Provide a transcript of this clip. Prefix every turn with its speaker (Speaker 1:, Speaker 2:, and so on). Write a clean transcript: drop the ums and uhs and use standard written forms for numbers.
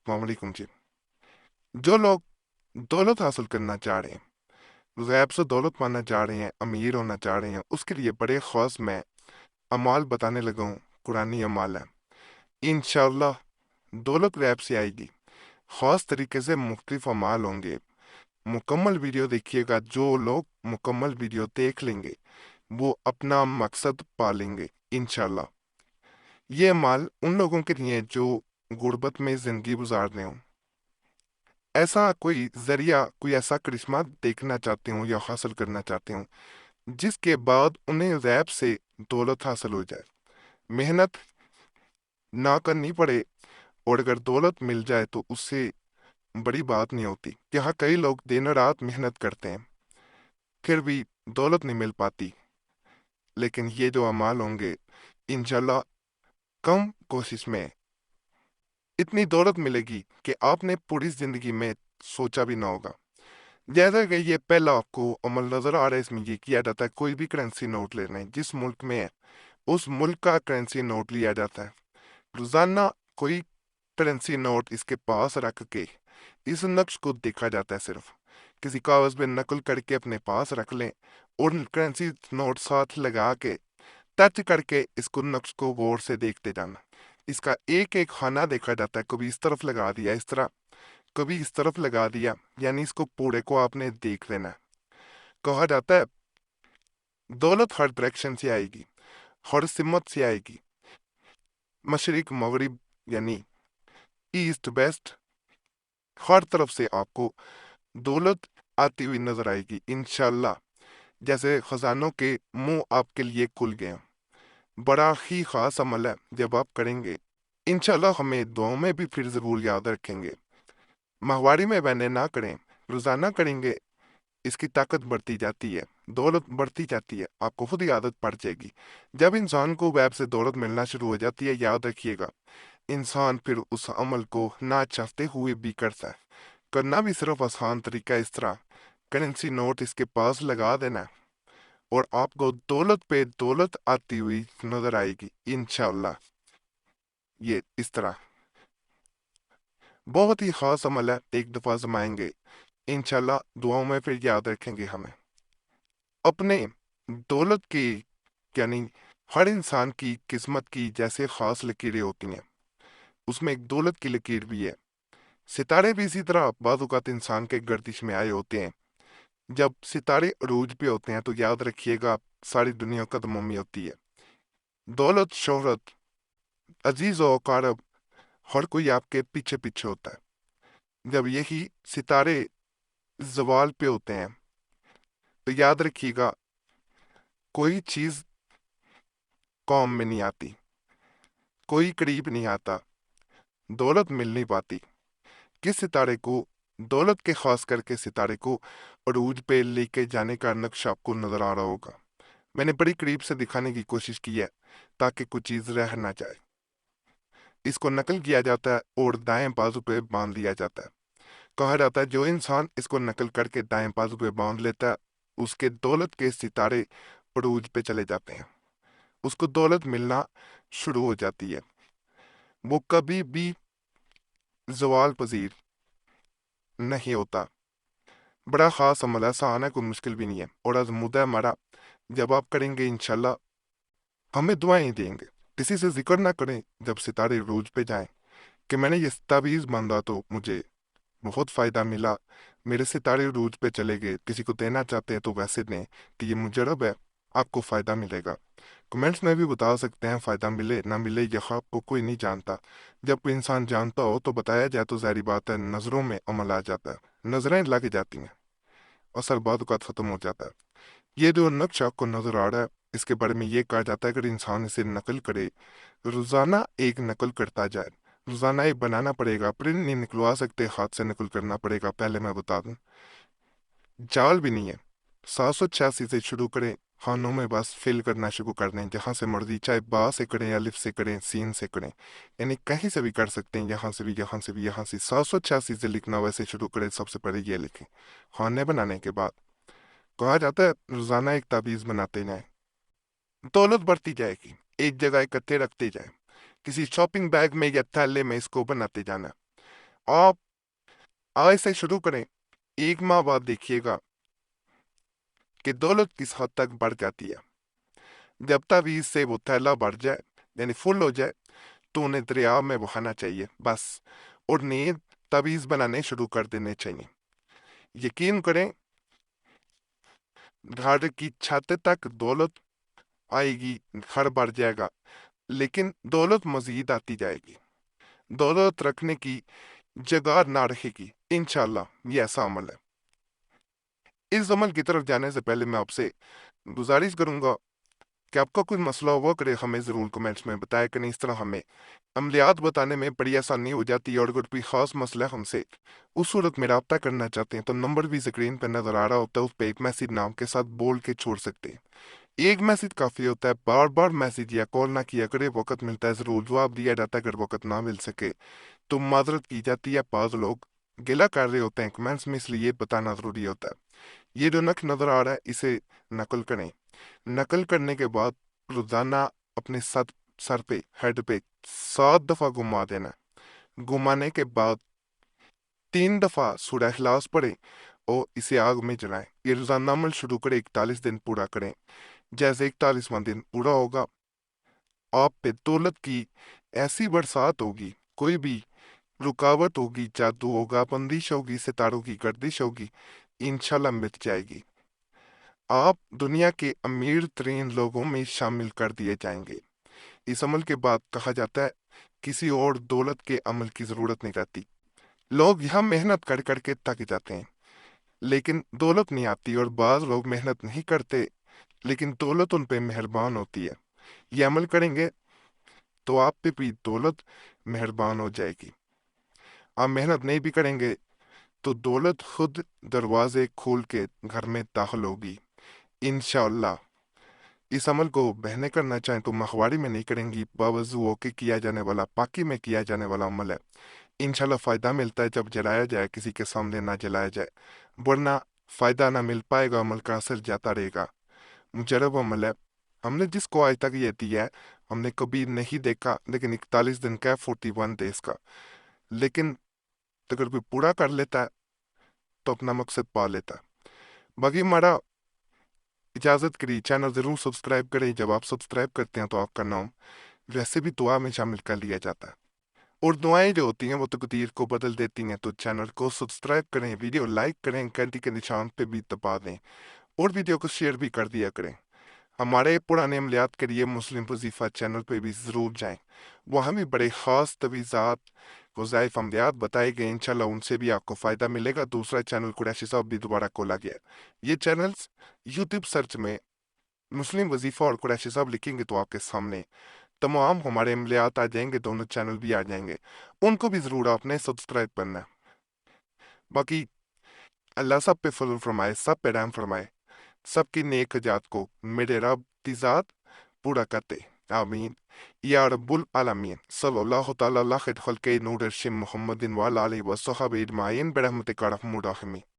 Speaker 1: अस्सलाम वालेकुम जी। जो लोग दौलत हासिल करना चाह रहे हैं, गैब से दौलत पाना चाह रहे हैं, अमीर होना चाह रहे हैं, उसके लिए बड़े ख़ास मैं अमाल बताने लगा हूँ। कुरानी अमाल है। इंशाअल्लाह दौलत गैब से आएगी। ख़ास तरीके से मुख्तलिफ अमाल होंगे। मुकम्मल वीडियो देखिएगा। जो लोग मुकम्मल वीडियो देख लेंगे वो अपना मकसद पा लेंगे इंशाअल्लाह। ये अमाल उन लोगों के लिए जो गुर्बत में ज़िंदगी गुजार रहे हों, ऐसा कोई जरिया, कोई ऐसा करिश्मा देखना चाहते हूँ या हासिल करना चाहते हूँ जिसके बाद उन्हें गैब से दौलत हासिल हो जाए, मेहनत ना करनी पड़े, और अगर दौलत मिल जाए तो उससे बड़ी बात नहीं होती। यहाँ कई लोग दिन रात मेहनत करते हैं फिर भी दौलत नहीं मिल पाती। लेकिन ये जो अमाल होंगे इंशाल्लाह कम कोशिश में इतनी दौलत मिलेगी कि आपने पूरी जिंदगी में सोचा भी ना होगा। जैसा कि ये पहला आपको अमल नजर आ रहा है, इसमें ये किया जाता है कोई भी करेंसी नोट ले रहे हैं जिस मुल्क में है उस मुल्क का करेंसी नोट लिया जाता है। रोजाना कोई करेंसी नोट इसके पास रख के इस नक्श को देखा जाता है। सिर्फ किसी कागज में नकल करके अपने पास रख लें और करेंसी नोट साथ लगा के टच करके इसको नक्श को गौर से देखते जाना। इसका एक एक खाना देखा जाता है। कभी इस तरफ लगा दिया इस तरह, कभी इस तरफ लगा दिया, यानी इसको पूरे को आपने देख लेना है। कहा जाता है दौलत हर डायरेक्शन से आएगी, हर सिमत से आएगी, मशरिक मगरिब यानी ईस्ट वेस्ट, हर तरफ से आपको दौलत आती हुई नजर आएगी इंशाल्लाह। जैसे खजानों के मुंह आपके लिए खुल गए। बड़ा ही खास अमल है। जब आप करेंगे इंशाल्लाह हमें दुआओं में भी फिर जरूर याद रखेंगे। माहवारी में बहने ना करें, रोजाना करेंगे। इसकी ताकत बढ़ती जाती है, दौलत बढ़ती जाती है, आपको खुद ही आदत पड़ जाएगी। जब इंसान को वैब से दौलत मिलना शुरू हो जाती है, याद रखिएगा इंसान फिर उस अमल को ना चाहते हुए भी करता है। करना भी सिर्फ आसान तरीका है। इस तरह करेंसी नोट इसके पास लगा देना है और आपको दौलत पे दौलत आती हुई नजर आएगी इंशाअल्लाह। ये इस तरह बहुत ही खास अमल है। एक दफा जमाएंगे इंशाअल्लाह, दुआओं में फिर याद रखेंगे हमें। अपने दौलत की यानी हर इंसान की किस्मत की जैसे खास लकीरें होती हैं, उसमें एक दौलत की लकीर भी है। सितारे भी इसी तरह बाज़ औक़ात इंसान के गर्दिश में आए होते हैं। जब सितारे अरूज पे होते हैं तो याद रखिएगा सारी दुनिया कदमों में होती है। दौलत, शोहरत, अजीज और अकारब, हर कोई आपके पीछे पीछे होता है। जब यही सितारे जवाल पे होते हैं तो याद रखिएगा कोई चीज कौम में नहीं आती, कोई करीब नहीं आता, दौलत मिल नहीं पाती। किस सितारे को, दौलत के खास करके सितारे को अरूज पे लेके जाने का नक्शा आपको नजर आ रहा होगा। मैंने बड़ी करीब से दिखाने की कोशिश की है ताकि कुछ चीज रह ना जाए। इसको नकल किया जाता है और दाएं बाजू पे बांध लिया जाता है। कहा जाता है जो इंसान इसको नकल करके दाएं बाजू पे बांध लेता है उसके दौलत के सितारे अरूज पे चले जाते हैं, उसको दौलत मिलना शुरू हो जाती है। वो कभी भी जवाल पजीर नहीं होता। बड़ा खास अमल है, आसान है, कोई मुश्किल भी नहीं है और आजमुदा है हमारा। जब आप करेंगे इंशाल्लाह हमें दुआएं देंगे। किसी से जिक्र ना करें जब सितारे रोज पे जाएं कि मैंने ये ताबीज़ बांधा तो मुझे बहुत फ़ायदा मिला, मेरे सितारे रोज पे चले गए। किसी को देना चाहते हैं तो वैसे दें कि ये मुजरब है, आपको फ़ायदा मिलेगा। कमेंट्स में भी बता सकते हैं, फ़ायदा मिले ना मिले यह आपको कोई नहीं जानता। जब कोई इंसान जानता हो तो बताया जाए तो ज़ाहिर बात है नज़रों में अमल आ जाता है, नज़रें लग जाती हैं, असर बाद का ख़त्म हो जाता है। ये जो नक्श आपको नजर आ रहा है इसके बारे में ये कहा जाता है अगर इंसान इसे नकल करे, रोजाना एक नकल करता जाए, रोजाना एक बनाना पड़ेगा, प्रिंट नहीं निकलवा सकते, हाथ से नकल करना पड़ेगा। पहले मैं बता दूं जाल भी नहीं है। 786 से शुरू करें, खानों में बस फिल करना शुरू कर दें जहां से मर्जी, चाहे बा से करें, अलिफ से करें, सीन से करें, यानी कहीं से भी कर सकते हैं, यहाँ से भी, यहाँ से भी, यहाँ से। 786 से लिखना वैसे शुरू करें, सबसे पहले ये लिखें। खाने बनाने के बाद कहा जाता है रोजाना एक ताबीज बनाते जाएं, दौलत बढ़ती जाएगी। एक जगह इकट्ठे रखते जाएं, किसी शॉपिंग बैग में या थैले में इसको बनाते जाना। आप आज से शुरू करें, 1 माह बाद देखिएगा कि दौलत किस हद तक बढ़ जाती है। जब तावीज़ से वो थैला बढ़ जाए, यानी फुल हो जाए, तो उन्हें दरिया में बहाना चाहिए बस, और नए तावीज़ बनाने शुरू कर देने चाहिए। यकीन करें, घर की छत तक दौलत आएगी, घर बढ़ जाएगा, लेकिन दौलत मजीद आती जाएगी। दौलत रखने की जगह ना रहेगी। इंशाल्लाह ये ऐसा अमल है। इस अमल की तरफ जाने से पहले मैं आपसे गुजारिश करूंगा कि आपका कोई मसला हुआ करे, हमें ज़रूर कमेंट्स में बताया करें। इस तरह हमें अमलियात बताने में बड़ी आसानी हो जाती है। और अगर कोई ख़ास मसला हमसे उस सूरत में रब्ता करना चाहते हैं तो नंबर भी स्क्रीन पर नज़र आ रहा होता है, उस पर एक मैसेज नाम के साथ बोल के छोड़ सकते हैं। एक मैसेज काफ़ी होता है, बार बार मैसेज या कॉल ना किया करे। वक्त मिलता है ज़रूर जवाब दिया जाता है, अगर वक्त ना मिल सके तो माजरत की जाती है। बाज़ लोग गिला कर रहे होते हैं कमेंट्स में, इसलिए बताना ज़रूरी होता है। ये जो नक्श नज़र आ रहा है, इसे नकल करें। नकल करने के बाद रोजाना अपने सर पे, हेड पे 7 दफा घुमा देना। घुमाने के बाद 3 दफा सूरह इखलास पढ़े और इसे आग में जलाएं। ये रोजाना अमल शुरू करें, 41 दिन पूरा करें। जैसे 41वां दिन पूरा होगा, आप पे दौलत की ऐसी बरसात होगी, कोई भी रुकावट होगी, जादू होगा, बंदिश होगी, सितारों की गर्दिश होगी, इंशाल्लाह मिट जाएगी। आप दुनिया के अमीर तरीन लोगों में शामिल कर दिए जाएंगे। इस अमल के बाद कहा जाता है किसी और दौलत के अमल की जरूरत नहीं रहती। लोग यहाँ मेहनत कर करके थक जाते हैं, लेकिन दौलत नहीं आती। और बाज लोग मेहनत नहीं करते, लेकिन दौलत उन पे मेहरबान होती है। ये अमल करेंगे तो आप पे भी दौलत मेहरबान हो जाएगी। आप मेहनत नहीं भी करेंगे तो दौलत खुद दरवाजे खोल के घर में दाखिल होगी इंशाअल्लाह। इस अमल को बहने करना चाहें तो मखवाड़ी में नहीं करेंगी, बावजू होके किया जाने वाला, पाकी में किया जाने वाला अमल है। इंशाल्लाह फ़ायदा मिलता है जब जलाया जाए, किसी के सामने ना जलाया जाए, वरना फ़ायदा ना मिल पाएगा, अमल का असर जाता रहेगा। मुजरब अमल है, हमने जिसको आज तक ये दिया है हमने कभी नहीं देखा, लेकिन 41 दिन का है, 41 डेज का। लेकिन अगर कोई पूरा कर लेता है तो अपना मकसद पा लेता है। बाकी हमारा इजाज़त करिए, चैनल ज़रूर सब्सक्राइब करें। जब आप सब्सक्राइब करते हैं तो आपका नाम वैसे भी दुआ में शामिल कर लिया जाता है, और दुआएं जो होती हैं वो तकदीर को बदल देती हैं। तो चैनल को सब्सक्राइब करें, वीडियो लाइक करें, घंटी के निशान पे भी दबा दें, और वीडियो को शेयर भी कर दिया करें। हमारे पुराने अमलियात के लिए मुस्लिम वजीफ़ा चैनल पे भी ज़रूर जाएं, वहाँ भी बड़े ख़ास तवीज़ात वज़ाइफ अमलियात बताए गए। इंशाल्लाह उनसे भी आपको फ़ायदा मिलेगा। दूसरा चैनल कुरैशी साहब भी दोबारा खोला गया है। ये चैनल्स यूट्यूब सर्च में मुस्लिम वजीफ़ा और कुरैशी साहब लिखेंगे तो आपके सामने तमाम हमारे अमलियात आ जाएंगे, दोनों चैनल भी आ जाएंगे। उनको भी ज़रूर आपने सब्सक्राइब करना है। बाकी अल्लाह सब पे फजल फरमाए, सब पे रहम फरमाए, सबकी नेक हजात को मेरे रब की ज़ात पूरा करते। आमीन या रब्बुल आलमीन। सल्लल्लाहु तआला अला खैर खल्क़े नूर अर्श मुहम्मदिन व अला आलिहि व सहाबिहि अजमाइन बिरहमतिका या अरहमुर राहिमीन।